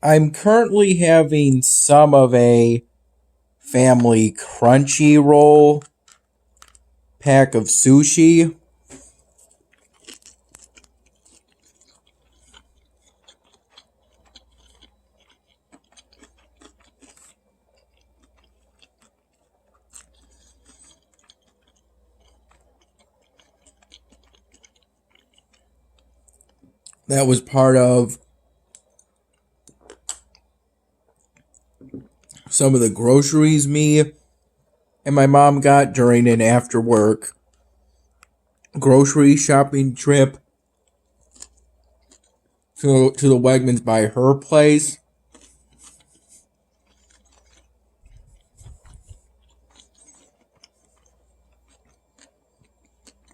I'm currently having some of a family crunchy roll pack of sushi. That was part of some of the groceries me and my mom got during an after work grocery shopping trip to the Wegmans by her place.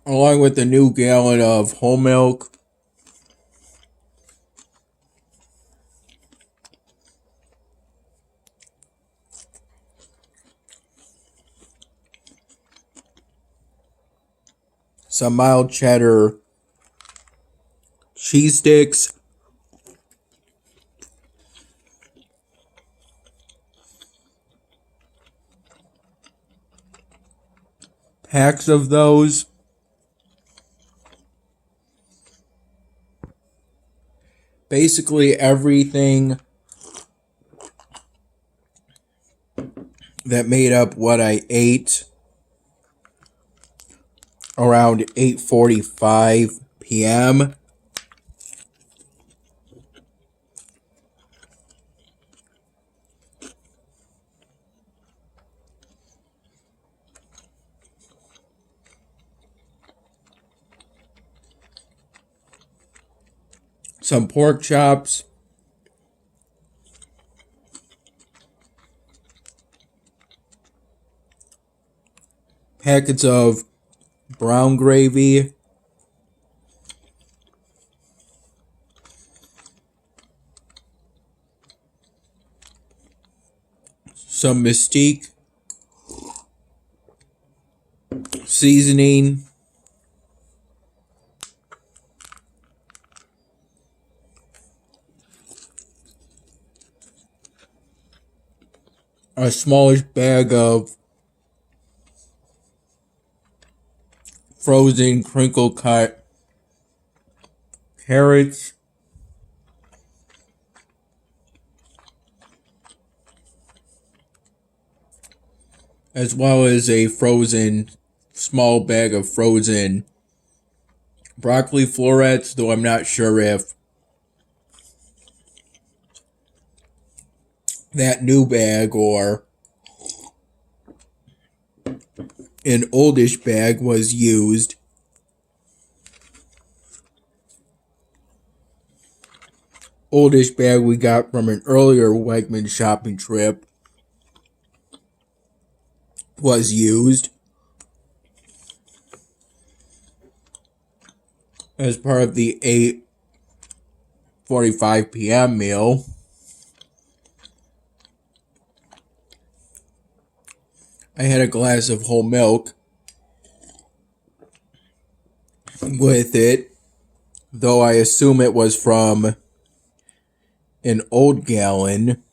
Along with the new gallon of whole milk. Some mild cheddar cheese sticks. Packs of those. Basically everything that made up what I ate around 8:45 p.m. Some pork chops. Packets of brown gravy. Some Mystique seasoning. A smallish bag of frozen crinkle cut carrots. As well as a small bag of frozen broccoli florets, though I'm not sure if that new bag or an oldish bag was used. Oldish bag we got from an earlier Wegmans shopping trip was used as part of the 8:45 p.m. meal. I had a glass of whole milk with it, though I assume it was from an old gallon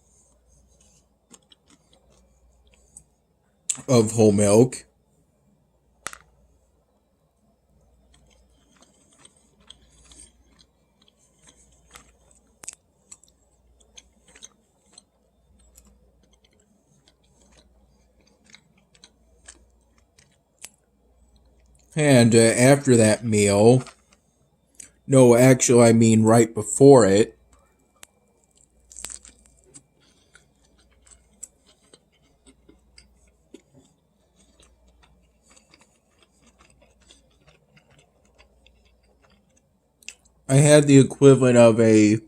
of whole milk. And after that meal, no, actually, I mean right before it, I had the equivalent of a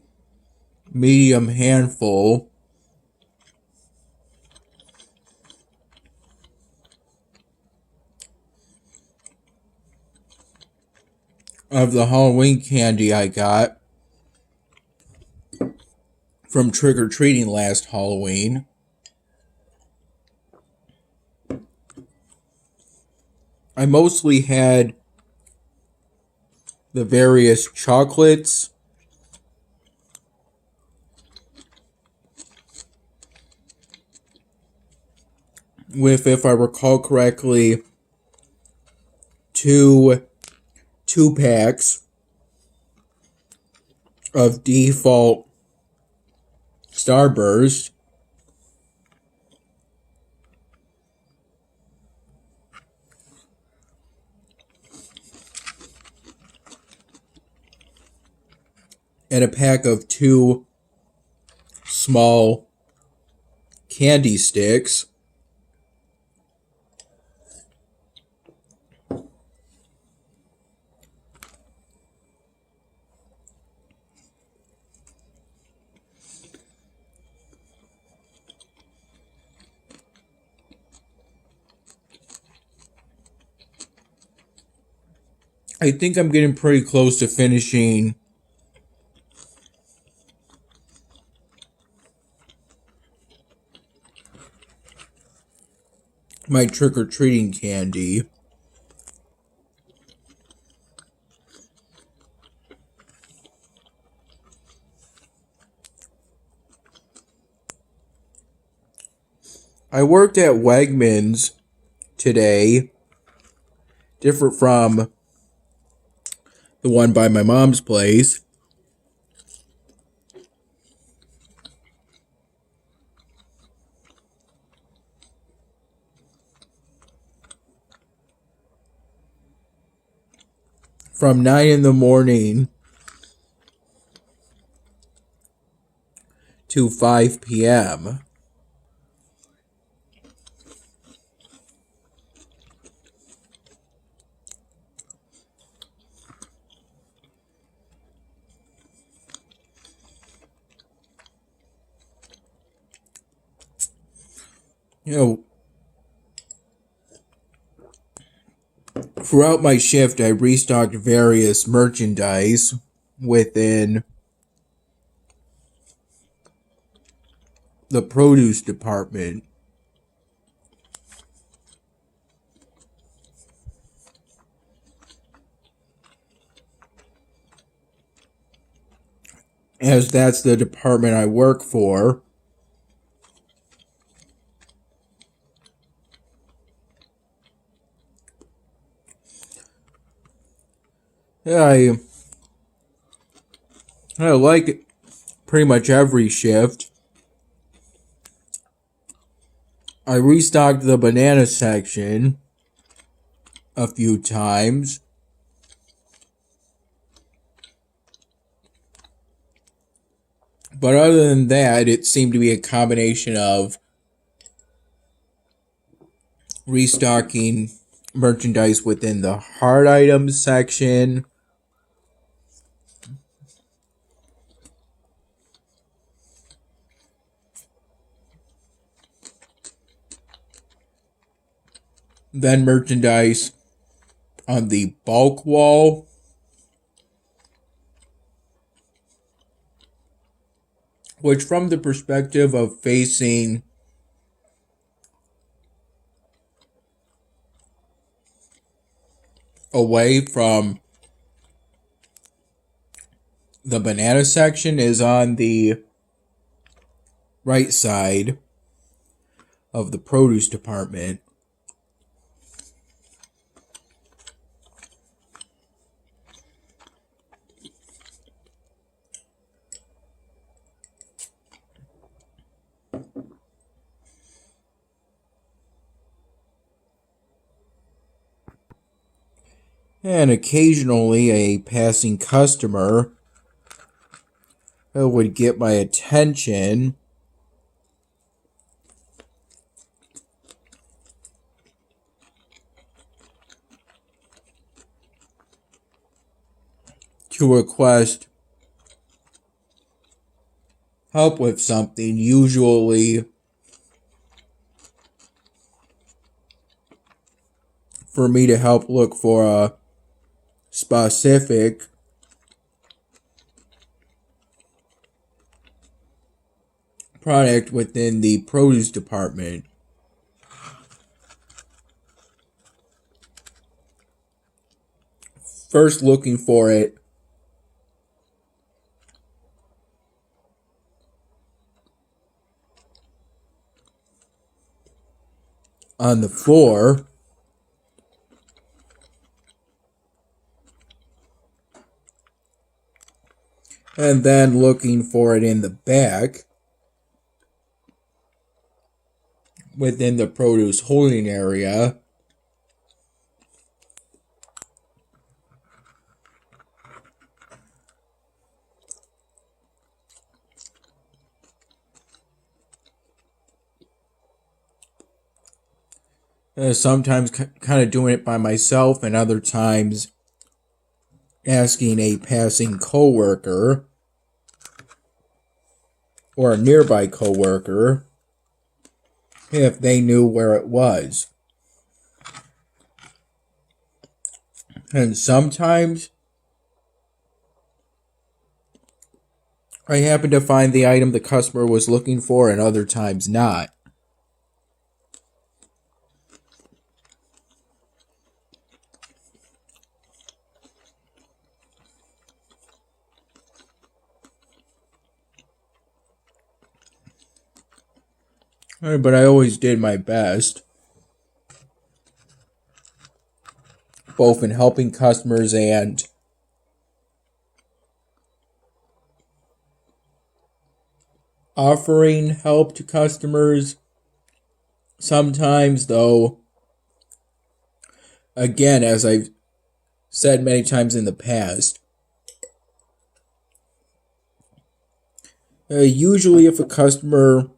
medium handful of the Halloween candy I got from trick-or-treating last Halloween. I mostly had the various chocolates with, if I recall correctly, two packs of default Starburst. And a pack of 2 small candy sticks. I think I'm getting pretty close to finishing my trick-or-treating candy. I worked at Wegmans today, different from the one by my mom's place. From 9 in the morning to 5 p.m. You know, throughout my shift, I restocked various merchandise within the produce department. As that's the department I work for. I like pretty much every shift. I restocked the banana section a few times. But other than that, it seemed to be a combination of restocking merchandise within the hard items section, then merchandise on the bulk wall, which from the perspective of facing away from the banana section is on the right side of the produce department. And occasionally a passing customer would get my attention to request help with something, usually for me to help look for a specific product within the produce department. First looking for it on the floor. And then looking for it in the back within the produce holding area. Sometimes kind of doing it by myself, and other times asking a passing coworker or a nearby coworker if they knew where it was. And sometimes I happen to find the item the customer was looking for, and other times not. But I always did my best, both in helping customers and offering help to customers. Sometimes, though, again, as I've said many times in the past, usually if a customer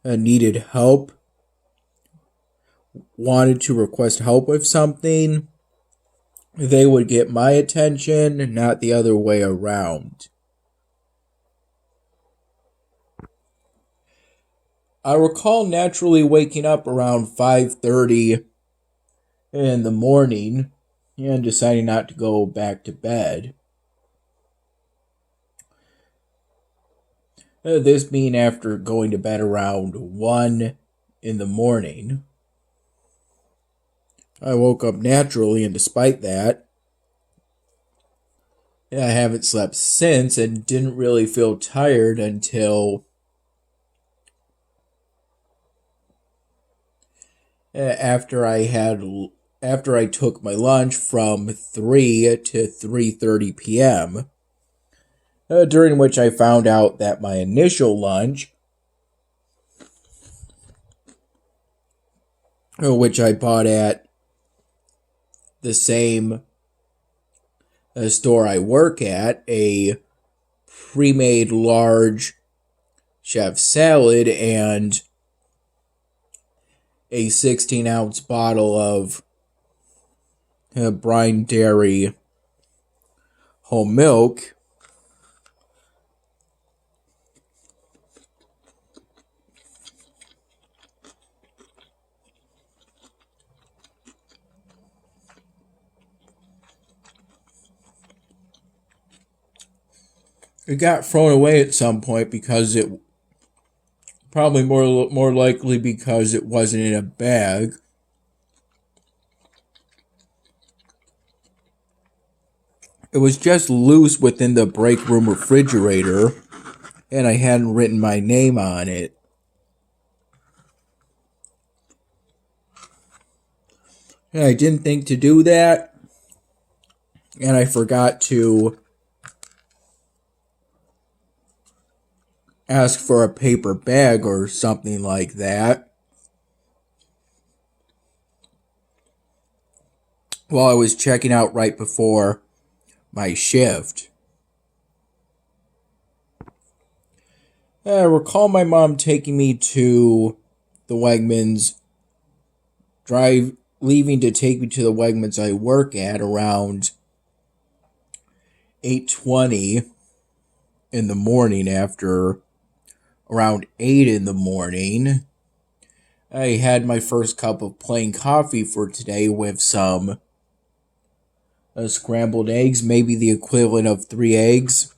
needed help, wanted to request help with something, they would get my attention, not the other way around. I recall naturally waking up around 5:30 in the morning and deciding not to go back to bed. This being after going to bed around 1 in the morning. I woke up naturally, and despite that, I haven't slept since and didn't really feel tired until after I took my lunch from 3 to 3:30 p.m., during which I found out that my initial lunch, which I bought at the same store I work at, a pre-made large chef salad and a 16-ounce bottle of brine dairy whole milk, it got thrown away at some point because it probably more likely because it wasn't in a bag. It was just loose within the break room refrigerator, and I hadn't written my name on it. And I didn't think to do that, and I forgot to ask for a paper bag or something like that while I was checking out right before my shift. I recall my mom taking me to the Wegmans, leaving to take me to the Wegmans I work at around 8:20 in the morning. After around 8 in the morning, I had my first cup of plain coffee for today with some scrambled eggs, maybe the equivalent of 3 eggs.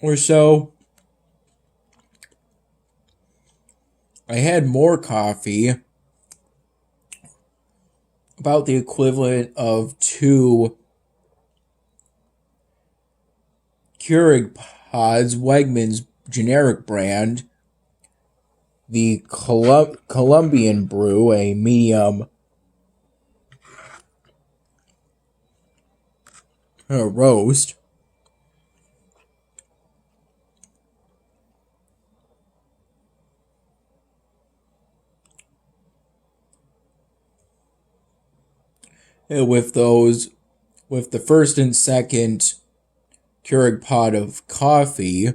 Or so. I had more coffee, about the equivalent of 2 Keurig pods, Wegmans generic brand, the Colombian brew, a medium roast, with the first and second Keurig pot of coffee.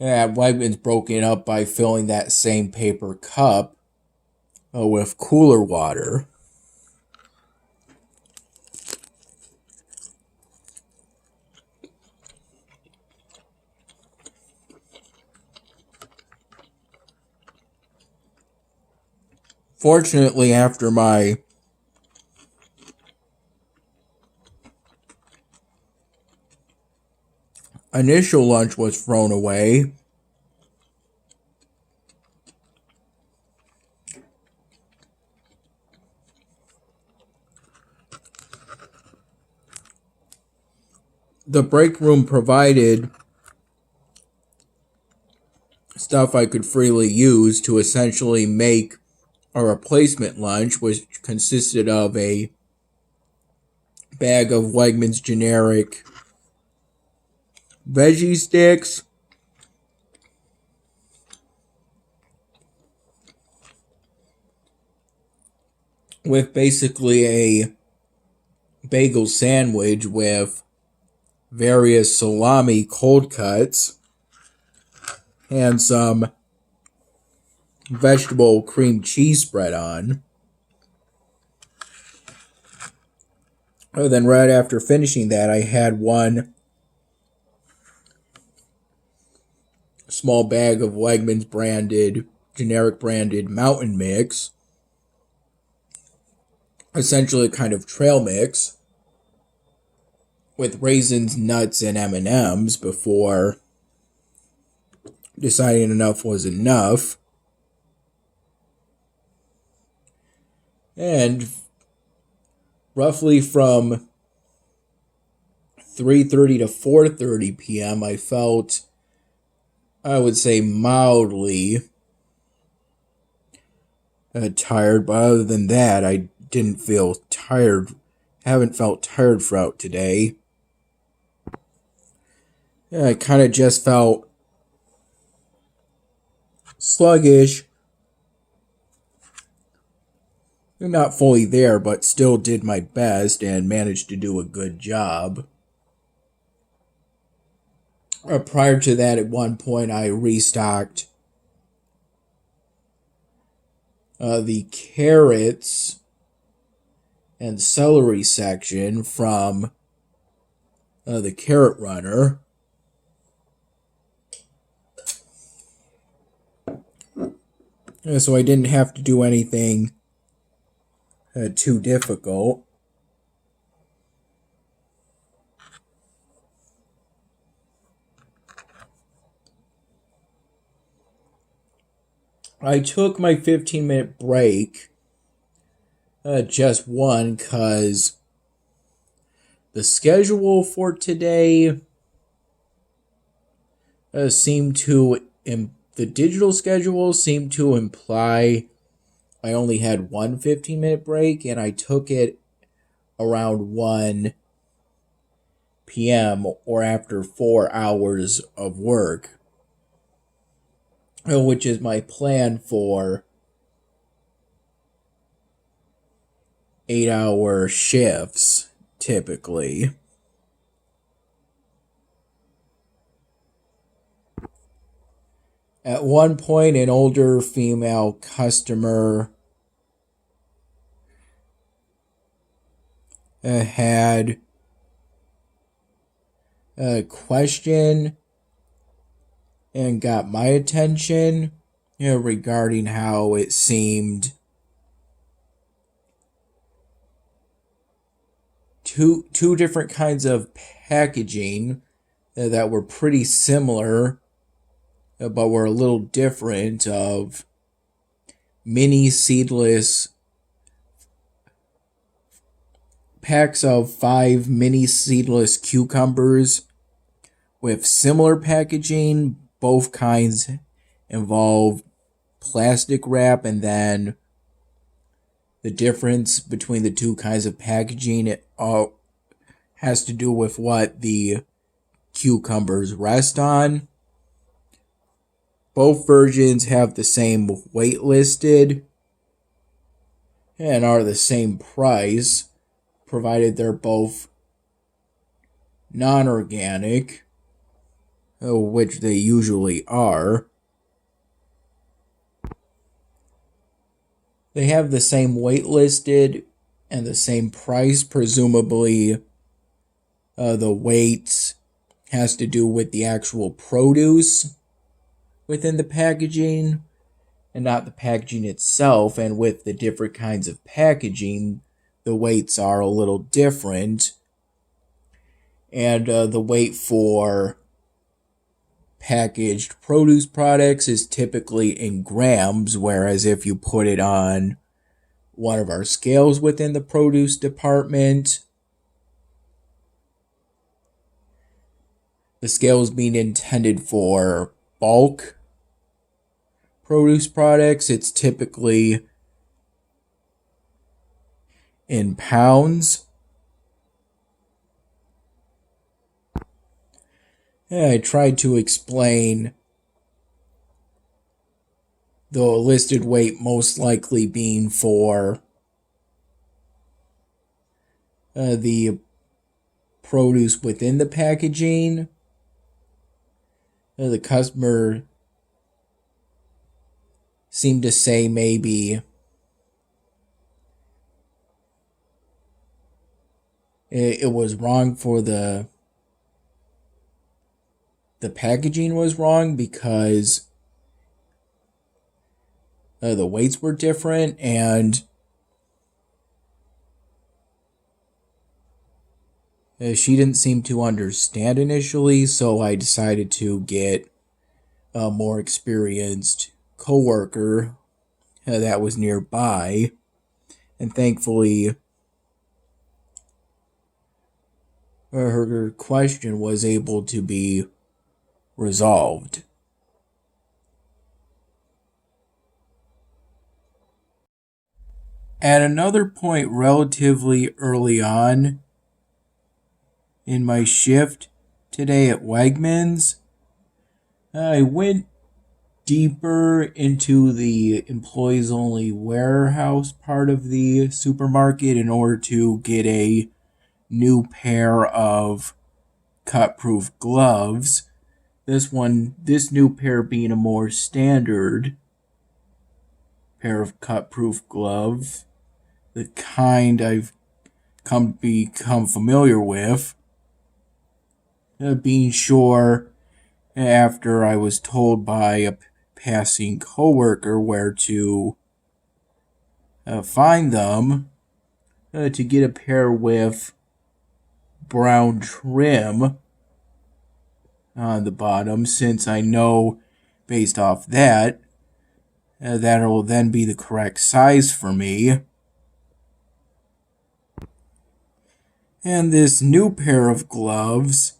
Wegmans broken up by filling that same paper cup with cooler water. Fortunately, after my initial lunch was thrown away, the break room provided stuff I could freely use to essentially make a replacement lunch, which consisted of a bag of Wegmans generic veggie sticks, with basically a bagel sandwich with various salami cold cuts and some vegetable cream cheese spread on. Then right after finishing that, I had one small bag of Wegmans branded, generic branded mountain mix, essentially a kind of trail mix with raisins, nuts, and M&Ms before deciding enough was enough. And roughly from 3:30 to 4:30 p.m., I felt, I would say, mildly tired, but other than that, I didn't feel tired. Haven't felt tired throughout today. I kind of just felt sluggish. Not fully there, but still did my best and managed to do a good job. Prior to that, at one point, I restocked the carrots and celery section from the carrot runner. So I didn't have to do anything too difficult. I took my 15-minute break, just one, because the schedule for today seemed to, the digital schedule seemed to imply I only had one 15-minute break, and I took it around 1 p.m. or after 4 hours of work, which is my plan for 8-hour shifts, typically. At one point, an older female customer had a question and got my attention, regarding how it seemed two different kinds of packaging that were pretty similar, but were a little different, of mini seedless packs of 5 mini seedless cucumbers with similar packaging. Both kinds involve plastic wrap, and then the difference between the two kinds of packaging, it all has to do with what the cucumbers rest on. Both versions have the same weight listed and are the same price, provided they're both non-organic, which they usually are. They have the same weight listed and the same price. Presumably, the weight has to do with the actual produce within the packaging and not the packaging itself. And with the different kinds of packaging, the weights are a little different. And the weight for packaged produce products is typically in grams, whereas if you put it on one of our scales within the produce department, the scales being intended for bulk produce products, it's typically in pounds. I tried to explain the listed weight most likely being for the produce within the packaging. The customer seemed to say maybe it was wrong for the packaging was wrong because the weights were different, and she didn't seem to understand initially, so I decided to get a more experienced coworker that was nearby, and thankfully her question was able to be resolved. At another point relatively early on in my shift today at Wegmans, I went deeper into the employees only warehouse part of the supermarket in order to get a new pair of cut-proof gloves. This new pair being a more standard pair of cut-proof gloves, the kind I've become familiar with, being sure after I was told by a passing coworker where to find them, to get a pair with brown trim on the bottom, since I know based off that that'll then be the correct size for me. And this new pair of gloves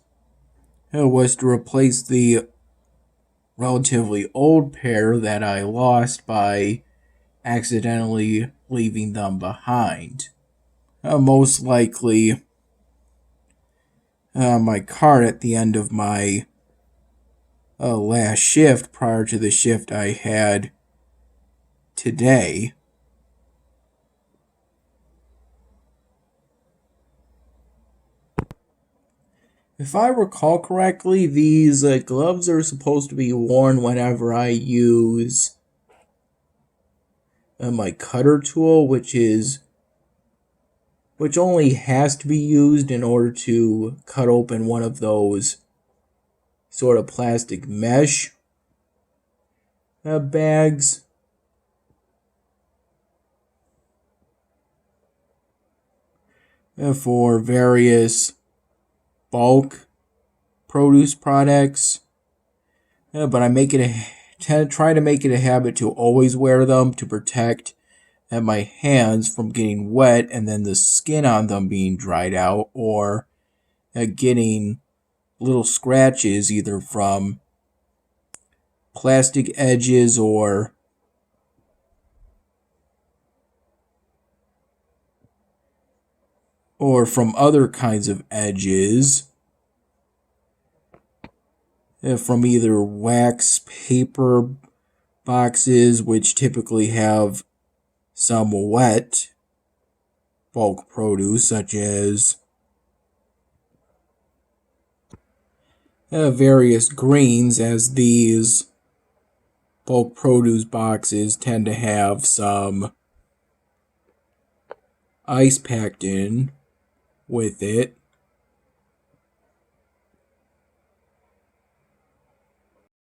was to replace the relatively old pair that I lost by accidentally leaving them behind. Most likely my cart at the end of my last shift prior to the shift I had today. If I recall correctly, these gloves are supposed to be worn whenever I use my cutter tool, which only has to be used in order to cut open one of those sort of plastic mesh bags. For various bulk produce products, but I try to make it a habit to always wear them to protect my hands from getting wet and then the skin on them being dried out, or getting little scratches either from plastic edges or from other kinds of edges, from either wax paper boxes, which typically have some wet bulk produce, such as various greens, as these bulk produce boxes tend to have some ice packed in with it.